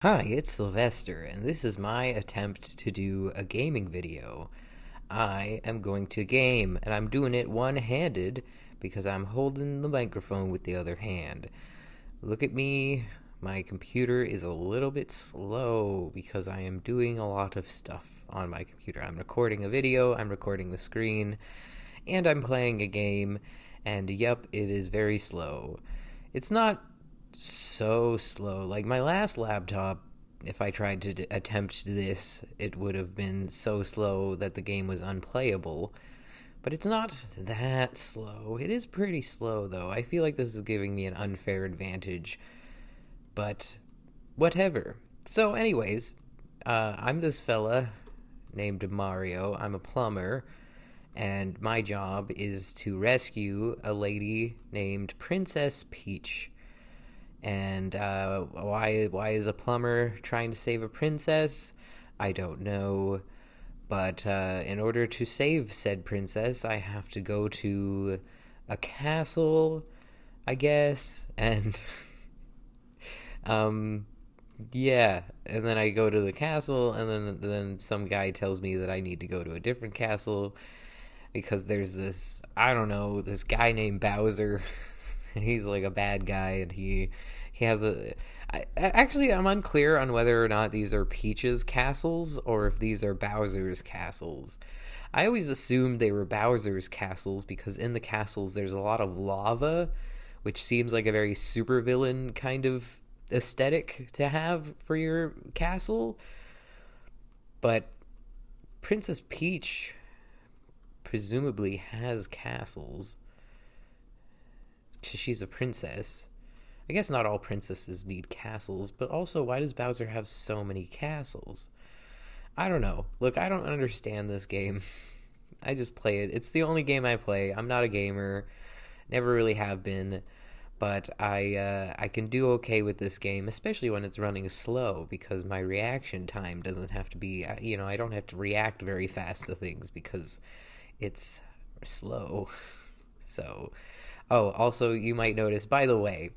Hi, it's Sylvester, and this is my attempt to do a gaming video. I am going to game, and I'm doing it one-handed because I'm holding the microphone with the other hand. Look at me. My computer is a little bit slow because I am doing a lot of stuff on my computer. I'm recording a video, I'm recording the screen, and I'm playing a game, and yep, it is very slow. It's not so slow. Like my last laptop, if I tried to attempt this, it would have been so slow that the game was unplayable. But it's not that slow. It is pretty slow, though. I feel like this is giving me an unfair advantage. But whatever. So, anyways, I'm this fella named Mario. I'm a plumber, and my job is to rescue a lady named Princess Peach. And why is a plumber trying to save a princess? I don't know. But in order to save said princess, I have to go to a castle, I guess, and um, yeah. And then I go to the castle, and then some guy tells me that I need to go to a different castle because there's this, I don't know, this guy named Bowser. He's like a bad guy, and he has a. Actually, I'm unclear on whether or not these are Peach's castles or if these are Bowser's castles. I always assumed they were Bowser's castles because in the castles there's a lot of lava, which seems like a very supervillain kind of aesthetic to have for your castle. But Princess Peach presumably has castles. She's a princess. I guess not all princesses need castles, but also why does Bowser have so many castles? I don't know. Look, I don't understand this game. I just play it. It's the only game I play. I'm not a gamer. Never really have been. But I can do okay with this game, especially when it's running slow, because my reaction time doesn't have to be, I don't have to react very fast to things because it's slow. So, oh, also, you might notice, by the way,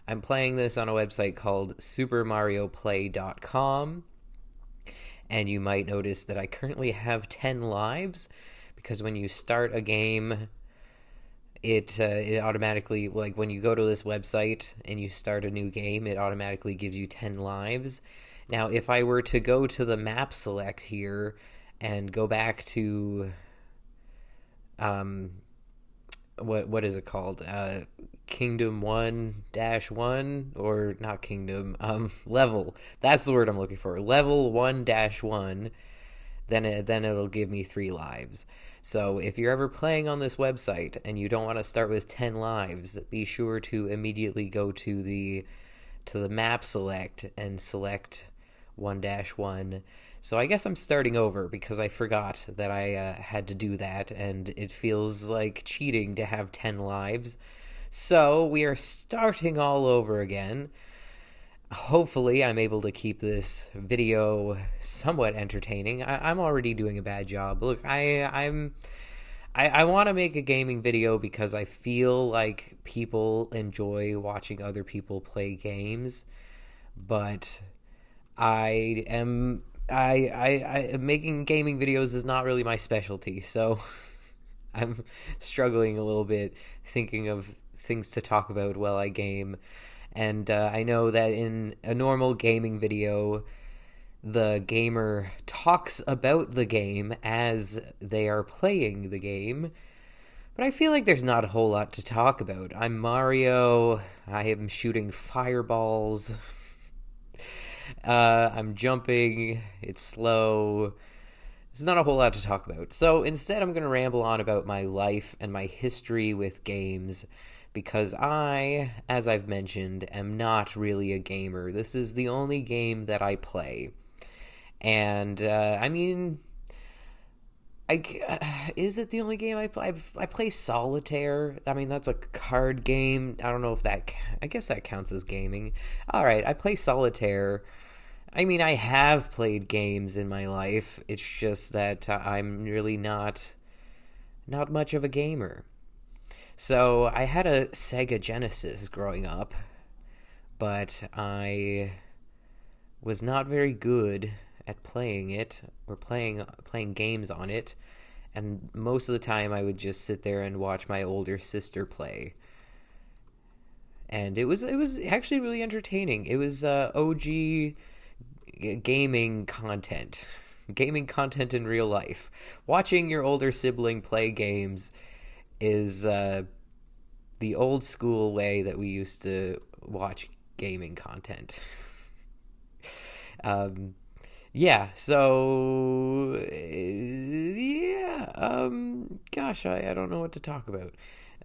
I'm playing this on a website called supermarioplay.com, and you might notice that I currently have 10 lives, because when you start a game, it automatically, like when you go to this website and you start a new game, it automatically gives you 10 lives. Now, if I were to go to the map select here and go back to what is it called? Kingdom 1-1, or not Kingdom, level. That's the word I'm looking for. Level 1-1, then it'll give me 3 lives. So if you're ever playing on this website and you don't want to start with 10 lives, be sure to immediately go to the map select and select 1-1. So I guess I'm starting over because I forgot that I had to do that, and it feels like cheating to have 10 lives. So we are starting all over again. Hopefully I'm able to keep this video somewhat entertaining. I'm already doing a bad job. Look, I want to make a gaming video because I feel like people enjoy watching other people play games, but I am I making gaming videos is not really my specialty, so I'm struggling a little bit thinking of things to talk about while I game. And I know that in a normal gaming video, the gamer talks about the game as they are playing the game. But I feel like there's not a whole lot to talk about. I'm Mario. I am shooting fireballs. I'm jumping. It's slow. There's not a whole lot to talk about. So instead, I'm going to ramble on about my life and my history with games because I, as I've mentioned, am not really a gamer. This is the only game that I play. And, I mean, is it the only game I play? I play Solitaire. I mean, that's a card game. I don't know if that, I guess that counts as gaming. All right, I play Solitaire. I mean, I have played games in my life. It's just that I'm really not much of a gamer. So I had a Sega Genesis growing up, but I was not very good at playing it or playing games on it, and most of the time I would just sit there and watch my older sister play. And it was actually really entertaining. It was OG gaming content. Gaming content in real life. Watching your older sibling play games is the old school way that we used to watch gaming content. um, yeah, so yeah, gosh, I don't know what to talk about.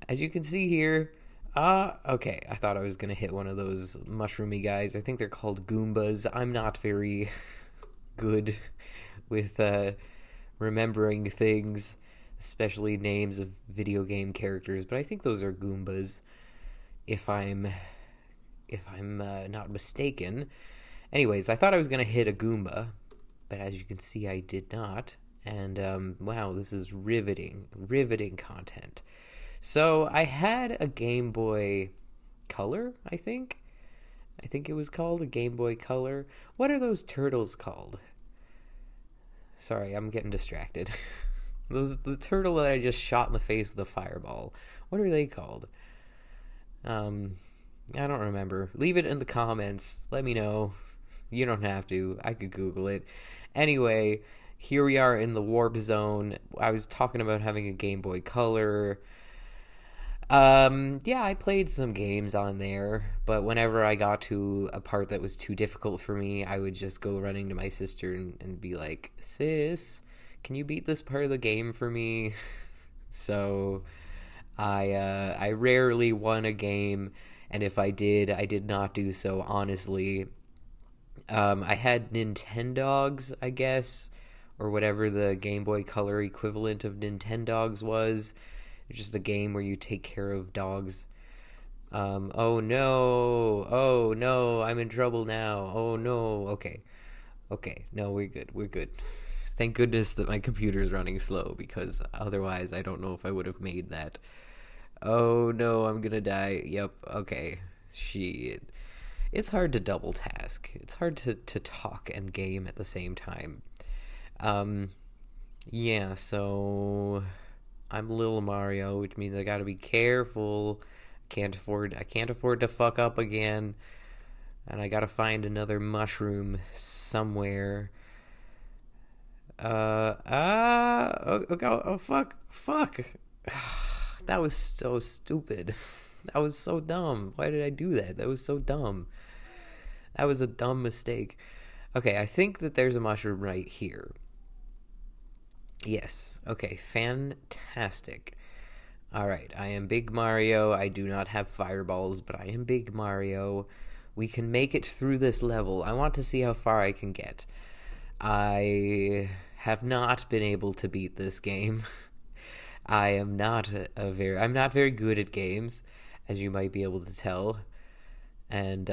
As you can see here, okay, I thought I was gonna hit one of those mushroomy guys. I think they're called Goombas. I'm not very good with remembering things, especially names of video game characters, but I think those are Goombas, if I'm not mistaken. Anyways, I thought I was gonna hit a Goomba, but as you can see, I did not. And wow, this is riveting content. So I had a Game Boy Color, I think. I think it was called a Game Boy Color. What are those turtles called? Sorry, I'm getting distracted. The turtle that I just shot in the face with a fireball. What are they called? I don't remember. Leave it in the comments. Let me know. You don't have to. I could Google it. Anyway, here we are in the warp zone. I was talking about having a Game Boy Color. Yeah, I played some games on there, but whenever I got to a part that was too difficult for me, I would just go running to my sister and be like, "Sis, can you beat this part of the game for me?" So I rarely won a game, and if I did not do so honestly. I had Nintendogs, I guess, or whatever the Game Boy Color equivalent of Nintendogs was. It's just a game where you take care of dogs. Oh no, I'm in trouble now. Oh no, okay, no, we're good. Thank goodness that my computer's running slow, because otherwise I don't know if I would have made that. Oh no, I'm gonna die. Yep, okay. Shit. It's hard to double task. It's hard to talk and game at the same time. Um, yeah, so I'm Little Mario, which means I gotta be careful. I can't afford to fuck up again. And I gotta find another mushroom somewhere. Fuck. That was so stupid. That was so dumb. Why did I do that? That was so dumb. That was a dumb mistake. Okay, I think that there's a mushroom right here. Yes. Okay, fantastic. Alright, I am Big Mario. I do not have fireballs, but I am Big Mario. We can make it through this level. I want to see how far I can get. I have not been able to beat this game. I'm not very good at games, as you might be able to tell. And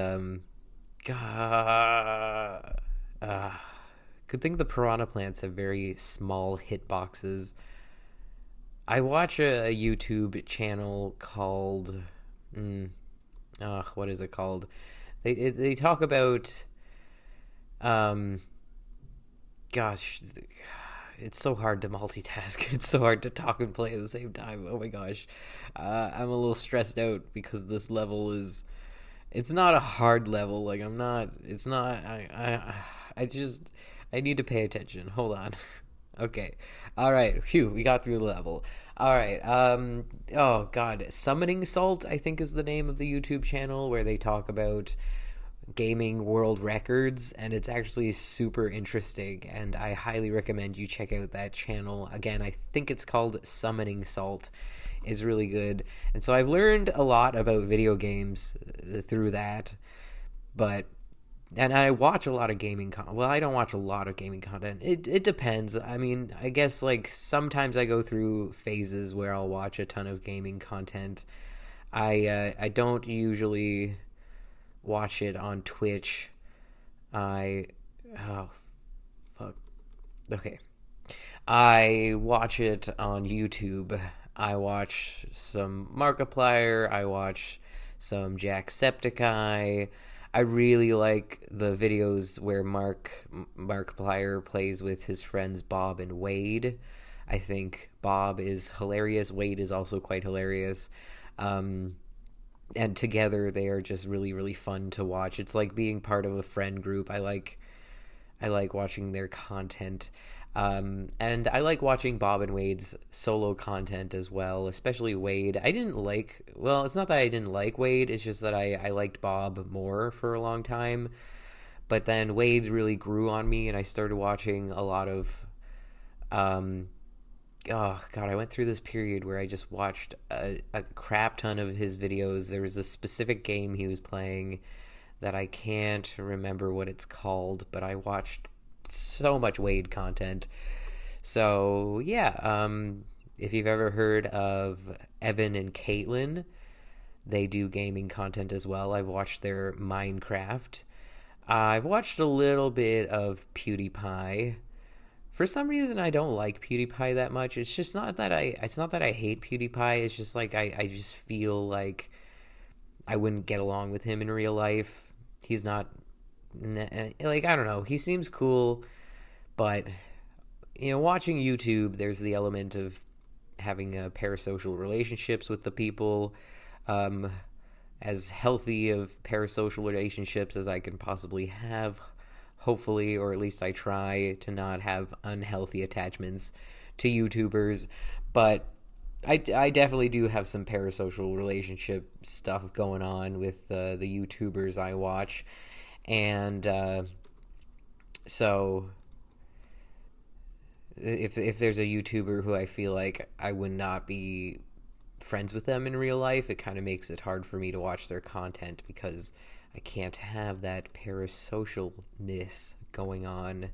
good thing the piranha plants have very small hitboxes. I watch a YouTube channel called what is it called? They talk about gosh, it's so hard to multitask. It's so hard to talk and play at the same time. Oh my gosh. I'm a little stressed out because this level is, it's not a hard level. Like I need to pay attention. Hold on. Okay. All right. Phew, we got through the level. All right. Oh god, Summoning Salt, I think, is the name of the YouTube channel where they talk about gaming world records, and it's actually super interesting, and I highly recommend you check out that channel. Again, I think it's called Summoning Salt. Is really good. And so I've learned a lot about video games through that. And I watch a lot of gaming well, I don't watch a lot of gaming content. It depends. I mean, I guess like sometimes I go through phases where I'll watch a ton of gaming content. I don't usually watch it on Twitch. Oh fuck. Okay. I watch it on YouTube. I watch some Markiplier. I watch some Jacksepticeye. I really like the videos where Markiplier plays with his friends Bob and Wade. I think Bob is hilarious. Wade is also quite hilarious. Um, and together they are just really really fun to watch. It's like being part of a friend group. I like watching their content. And I like watching Bob and Wade's solo content as well, especially Wade. Well, it's not that I didn't like Wade, it's just that I liked Bob more for a long time. But then Wade really grew on me, and I started watching a lot of. Um, oh, God, I went through this period where I just watched a crap ton of his videos. There was a specific game he was playing that I can't remember what it's called, but I watched so much Wade content. So yeah, if you've ever heard of Evan and Caitlin, they do gaming content as well. I've watched their Minecraft. I've watched a little bit of PewDiePie. For some reason, I don't like PewDiePie that much. It's not that I hate PewDiePie. It's just like I just feel like I wouldn't get along with him in real life. He's not like, I don't know. He seems cool, but watching YouTube, there's the element of having parasocial relationships with the people. Um, as healthy of parasocial relationships as I can possibly have, hopefully, or at least I try to not have unhealthy attachments to YouTubers. But I definitely do have some parasocial relationship stuff going on with the YouTubers I watch. And so if there's a YouTuber who I feel like I would not be friends with them in real life, it kind of makes it hard for me to watch their content because I can't have that parasocialness going on.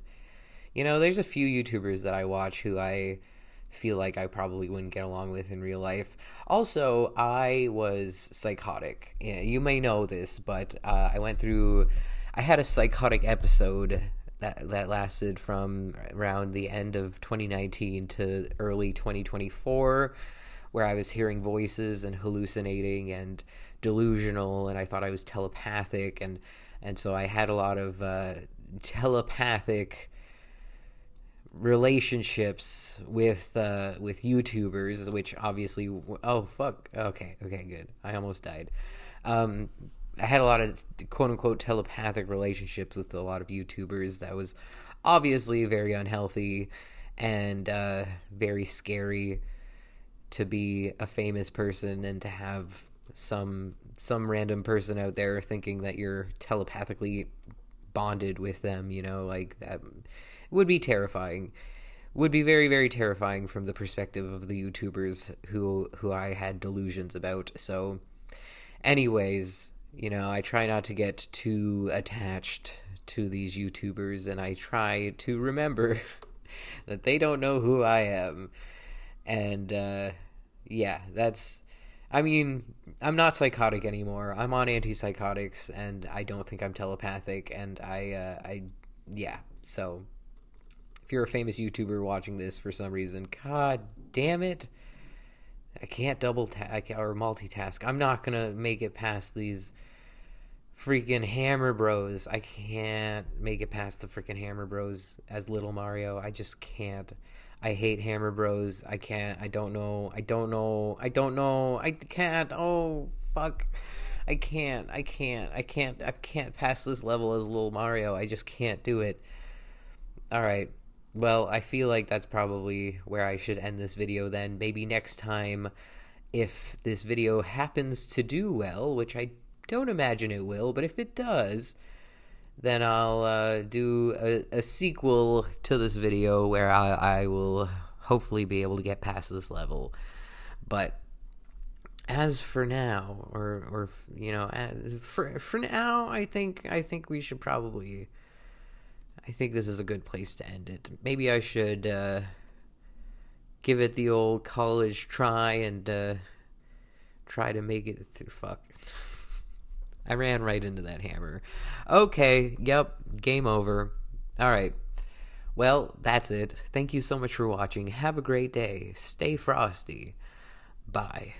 There's a few YouTubers that I watch who I feel like I probably wouldn't get along with in real life. Also, I was psychotic. Yeah, you may know this, but I had a psychotic episode that lasted from around the end of 2019 to early 2024, where I was hearing voices and hallucinating and delusional, and I thought I was telepathic, and so I had a lot of telepathic relationships with YouTubers, which obviously, oh fuck, okay, good, I almost died. I had a lot of quote unquote telepathic relationships with a lot of YouTubers. That was obviously very unhealthy and very scary to be a famous person and to have some random person out there thinking that you're telepathically bonded with them, like that would be terrifying. Would be very, very terrifying from the perspective of the YouTubers who I had delusions about. So anyways, I try not to get too attached to these YouTubers, and I try to remember that they don't know who I am. And yeah, I'm not psychotic anymore. I'm on antipsychotics, and I don't think I'm telepathic, and yeah. So if you're a famous YouTuber watching this for some reason, god damn it, I can't double task or multitask. I'm not gonna make it past these freaking Hammer Bros. I can't make it past the freaking Hammer Bros as Little Mario. I just can't. I hate Hammer Bros. I can't. I don't know. I can't. Oh fuck. I can't pass this level as Little Mario. I just can't do it. All right. Well, I feel like that's probably where I should end this video then. Maybe next time, if this video happens to do well, which I don't imagine it will, but if it does, then I'll do a sequel to this video where I will hopefully be able to get past this level. But as for now, or for now, I think we should probably. I think this is a good place to end it. Maybe I should give it the old college try and try to make it through. Fuck. I ran right into that hammer. Okay, yep, game over. All right. Well, that's it. Thank you so much for watching. Have a great day. Stay frosty. Bye.